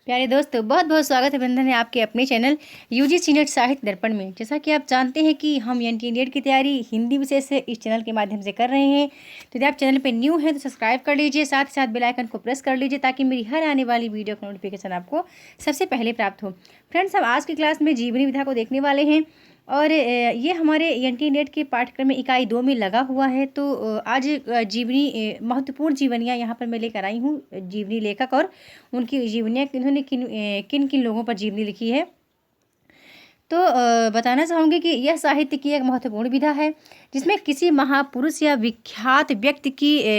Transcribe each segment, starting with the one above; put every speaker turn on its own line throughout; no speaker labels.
प्यारे दोस्तों, बहुत बहुत स्वागत है बंधन है आपके अपने चैनल यूजीसी नेट साहित्य दर्पण में। जैसा कि आप जानते हैं कि हम एनटी नेट की तैयारी हिंदी विषय से इस चैनल के माध्यम से कर रहे हैं। तो यदि आप चैनल पे न्यू हैं तो सब्सक्राइब कर लीजिए, साथ ही साथ बेल आइकन को प्रेस कर लीजिए ताकि मेरी हर आने वाली वीडियो का नोटिफिकेशन आपको सबसे पहले प्राप्त हो। फ्रेंड्स, हम आज की क्लास में जीवनी विधा को देखने वाले हैं और ये हमारे एनटी नेट के पाठ्यक्रम में इकाई 2 में लगा हुआ है। तो आज जीवनी महत्वपूर्ण जीवनियाँ यहाँ पर मैं लेकर आई हूँ। जीवनी लेखक और उनकी जीवनियाँ इन्होंने किन किन लोगों पर जीवनी लिखी है। तो बताना चाहूँगी कि यह साहित्य की एक महत्वपूर्ण विधा है जिसमें किसी महापुरुष या विख्यात व्यक्ति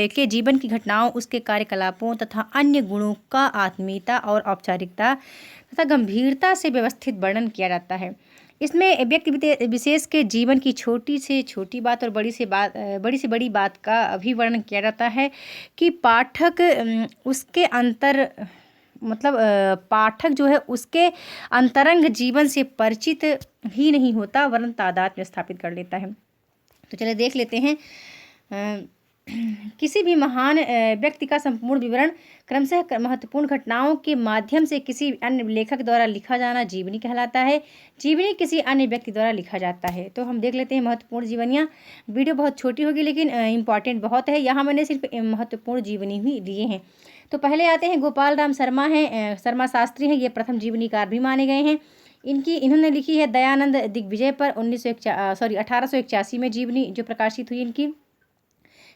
के जीवन की घटनाओं, उसके कार्यकलापों तथा अन्य गुणों का आत्मीयता और औपचारिकता तथा गंभीरता से व्यवस्थित वर्णन किया जाता है। इसमें व्यक्ति विशेष के जीवन की छोटी से छोटी बात और बड़ी से बड़ी बात का भी वर्णन किया जाता है कि पाठक उसके पाठक जो है उसके अंतरंग जीवन से परिचित ही नहीं होता वरन तादाद में स्थापित कर लेता है। तो चलिए देख लेते हैं। किसी भी महान व्यक्ति का संपूर्ण विवरण क्रमशः महत्वपूर्ण घटनाओं के माध्यम से किसी अन्य लेखक द्वारा लिखा जाना जीवनी कहलाता है। जीवनी किसी अन्य व्यक्ति द्वारा लिखा जाता है। तो हम देख लेते हैं महत्वपूर्ण जीवनियाँ। वीडियो बहुत छोटी होगी लेकिन इम्पॉर्टेंट बहुत है। यहाँ मैंने सिर्फ महत्वपूर्ण जीवनी ही लिए हैं। तो पहले आते हैं गोपाल राम शर्मा हैं, शर्मा शास्त्री हैं। ये प्रथम जीवनीकार भी माने गए हैं। इन्होंने लिखी है दयानंद दिग्विजय पर 1881 में जीवनी जो प्रकाशित हुई इनकी।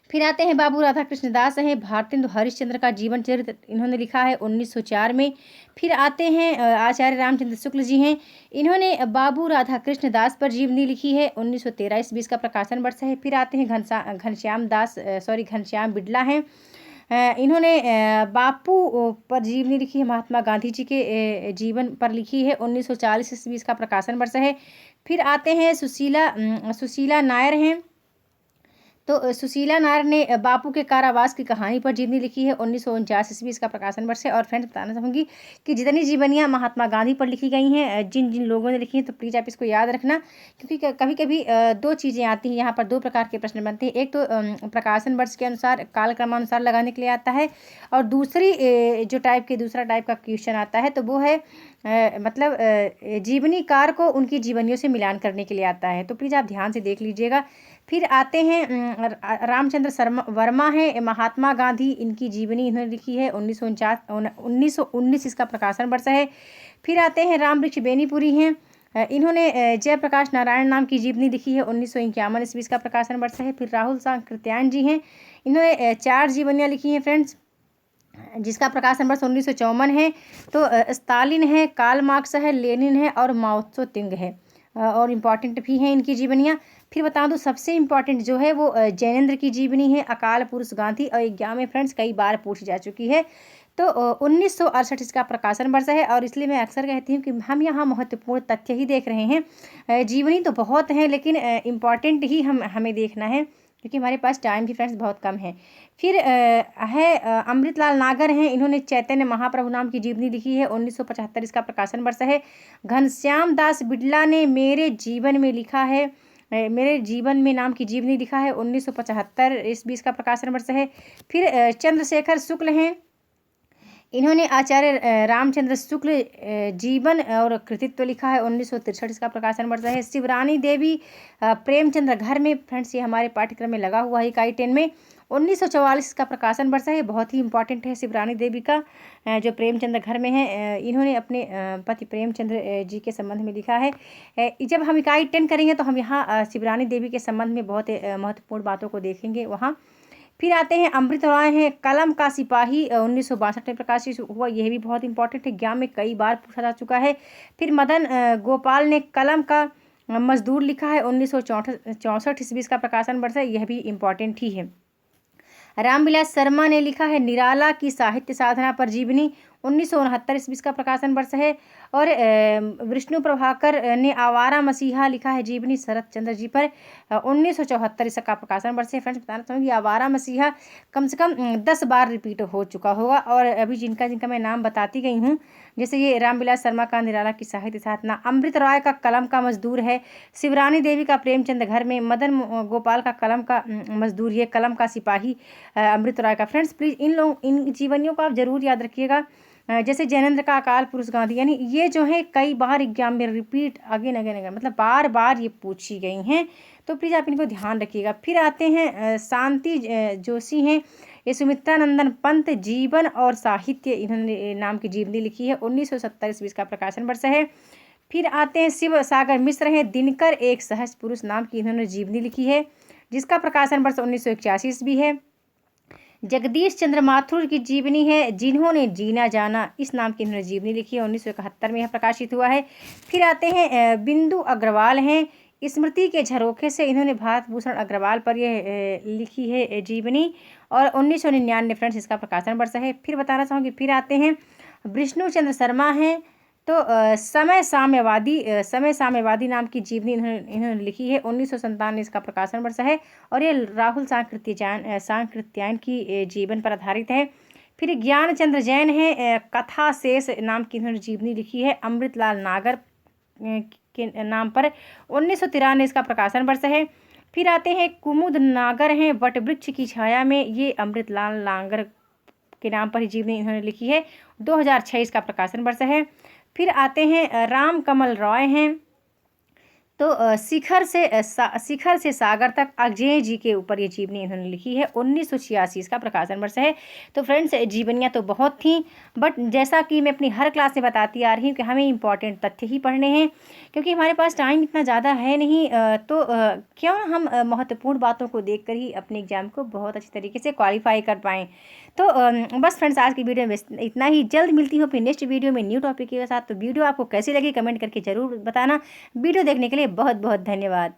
फिर आते हैं बाबू राधा कृष्ण दास हैं, भारतेंदु हरिश्चंद्र का जीवन चरित्र इन्होंने लिखा है 1904 में। फिर आते हैं आचार्य रामचंद्र शुक्ल जी हैं, इन्होंने बाबू राधा कृष्ण दास पर जीवनी लिखी है 1913 ईस्वी का प्रकाशन वर्ष है। फिर आते हैं घनश्याम बिड़ला हैं, इन्होंने बापू पर जीवनी लिखी है, महात्मा गांधी जी के जीवन पर लिखी है 1940 ईस्वी का प्रकाशन वर्ष है। फिर आते हैं सुशीला नायर हैं। तो सुशीला नायर ने बापू के कारावास की कहानी पर जीवनी लिखी है 1949 ईस्वी इसका प्रकाशन वर्ष है। और फ्रेंड्स, बताना चाहूँगी कि जितनी जीवनियाँ महात्मा गांधी पर लिखी गई हैं, जिन जिन लोगों ने लिखी हैं, तो प्लीज़ आप इसको याद रखना, क्योंकि कभी कभी दो चीज़ें आती हैं यहाँ पर, दो प्रकार के प्रश्न बनते हैं। एक तो प्रकाशन वर्ष के अनुसार कालक्रमानुसार लगाने के लिए आता है, और दूसरा टाइप का क्वेश्चन आता है तो वो है जीवनीकार को उनकी जीवनियों से मिलान करने के लिए आता है। तो प्लीज़ आप ध्यान से देख लीजिएगा। फिर आते हैं रामचंद्र वर्मा है, महात्मा गांधी, इनकी जीवनी इन्होंने लिखी है 1919 इसका प्रकाशन वर्ष है। फिर आते हैं रामवृक्ष बेनीपुरी हैं, इन्होंने जयप्रकाश नारायण नाम की जीवनी लिखी है 1951 ईस्वी का प्रकाशन वर्ष है। फिर राहुल सांकृत्यायन जी हैं, इन्होंने 4 जीवनियाँ लिखी हैं फ्रेंड्स, जिसका प्रकाशन वर्ष 1954 है। तो स्टालिन है, कार्ल मार्क्स है, लेनिन है और माओ त्से तुंग है, और इम्पॉर्टेंट भी हैं इनकी जीवनियाँ। फिर बता दूं सबसे इम्पॉर्टेंट जो है वो जैनेंद्र की जीवनी है, अकाल पुरुष गांधी, और एग्जाम में फ्रेंड्स कई बार पूछी जा चुकी है। तो 1968 इसका प्रकाशन वर्ष है। और इसलिए मैं अक्सर कहती हूँ कि हम यहाँ महत्वपूर्ण तथ्य ही देख रहे हैं। जीवनी तो बहुत हैं लेकिन इम्पॉर्टेंट ही हमें देखना है, क्योंकि हमारे पास टाइम भी फ्रेंड्स बहुत कम है। फिर अमृतलाल नागर हैं, इन्होंने चैतन्य महाप्रभु नाम की जीवनी लिखी है 1975 इसका प्रकाशन वर्ष है। घनश्याम दास बिड़ला ने मेरे जीवन में नाम की जीवनी लिखा है 1975 ईस्वी का प्रकाशन वर्ष है। फिर चंद्रशेखर शुक्ल हैं, इन्होंने आचार्य रामचंद्र शुक्ल जीवन और कृतित्व लिखा है 1963 इसका प्रकाशन वर्ष है। शिवरानी देवी प्रेमचंद्र घर में, फ्रेंड्स ये हमारे पाठ्यक्रम में लगा हुआ है इकाई 10 में, 1944 का प्रकाशन वर्ष है। बहुत ही इंपॉर्टेंट है शिवरानी देवी का, जो प्रेमचंद्र घर में है, इन्होंने अपने पति प्रेमचंद्र जी के संबंध में लिखा है। जब हम इकाई 10 करेंगे तो हम यहाँ शिवरानी देवी के संबंध में बहुत महत्वपूर्ण बातों को देखेंगे वहाँ। फिर आते हैं अमृत रॉय हैं, कलम का सिपाही 1962 में प्रकाशित हुआ, यह भी बहुत इंपॉर्टेंट है, एग्जाम में कई बार पूछा जा चुका है। फिर मदन गोपाल ने कलम का मजदूर लिखा है 1964 ईस्वी का प्रकाशन वर्ष है, यह भी इम्पॉर्टेंट ही है। रामविलास शर्मा ने लिखा है निराला की साहित्य साधना पर जीवनी 1969 ईस्वी का प्रकाशन वर्ष है। और विष्णु प्रभाकर ने आवारा मसीहा लिखा है जीवनी शरत चंद्र जी पर 1974 इसका प्रकाशन वर्ष है। फ्रेंड्स, बताना चाहूँगी आवारा मसीहा कम से कम 10 बार रिपीट हो चुका होगा। और अभी जिनका मैं नाम बताती गई हूँ, जैसे ये रामविलास शर्मा का निराला की साहित्य साधना, अमृत रॉय का कलम का मजदूर है, शिवरानी देवी का प्रेमचंद घर में, मदन गोपाल का कलम का मजदूर है, कलम का सिपाही अमृत रॉय का। फ्रेंड्स, प्लीज़ इन जीवनियों को आप जरूर याद रखिएगा। जैसे जैनेंद्र का अकाल पुरुष गांधी, यानी ये जो है कई बार एग्जाम में रिपीट अगेन अगेन अगेन मतलब बार बार ये पूछी गई हैं, तो प्लीज़ आप इनको ध्यान रखिएगा। फिर आते हैं शांति जोशी हैं, ये सुमित्रानंदन पंत जीवन और साहित्य इन्होंने नाम की जीवनी लिखी है, 1970 ईस्वी का प्रकाशन वर्ष है। फिर आते हैं शिव सागर मिश्र हैं, दिनकर एक सहज पुरुष नाम की इन्होंने जीवनी लिखी है, जिसका प्रकाशन वर्ष 1981 ईस्वी है। जगदीश चंद्र माथुर की जीवनी है, जिन्होंने जीना जाना, इस नाम की इन्होंने जीवनी लिखी है, 1971 में यह प्रकाशित हुआ है। फिर आते हैं बिंदु अग्रवाल हैं, स्मृति के झरोखे से इन्होंने भारत भूषण अग्रवाल पर यह लिखी है जीवनी, और 1999 फ्रेंड्स इसका प्रकाशन वर्ष है। फिर बताना चाहूँगी, फिर आते हैं विष्णु चंद्र शर्मा हैं, तो समय साम्यवादी नाम की जीवनी इन्होंने लिखी है, 1997 इसका प्रकाशन वर्ष है, और ये राहुल सांकृत्यायन की जीवन पर आधारित है। फिर ज्ञानचंद्र जैन है, कथा शेष नाम की इन्होंने जीवनी लिखी है, अमृतलाल नागर के नाम पर, 1993 इसका प्रकाशन वर्ष है। फिर आते हैं कुमुद नागर हैं, वटवृक्ष की छाया में, ये अमृतलाल नागर के नाम पर ही जीवनी इन्होंने लिखी है, 2006 इसका प्रकाशन वर्ष है। फिर आते हैं राम कमल रॉय हैं, तो शिखर से सागर तक अजय जी के ऊपर ये जीवनी इन्होंने लिखी है, 1986 इसका प्रकाशन वर्ष है। तो फ्रेंड्स जीवनियाँ तो बहुत थी, बट जैसा कि मैं अपनी हर क्लास में बताती आ रही हूँ कि हमें इंपॉर्टेंट तथ्य ही पढ़ने हैं, क्योंकि हमारे पास टाइम इतना ज़्यादा है नहीं, तो क्यों हम महत्वपूर्ण बातों को देखकर ही अपने एग्जाम को बहुत अच्छी तरीके से क्वालिफाई कर पाएँ। तो बस फ्रेंड्स आज की वीडियो में इतना ही, जल्द मिलती हूँ अपनी नेक्स्ट वीडियो में न्यू टॉपिक के साथ। तो वीडियो आपको कैसी लगी कमेंट करके ज़रूर बताना। वीडियो देखने के लिए बहुत बहुत धन्यवाद।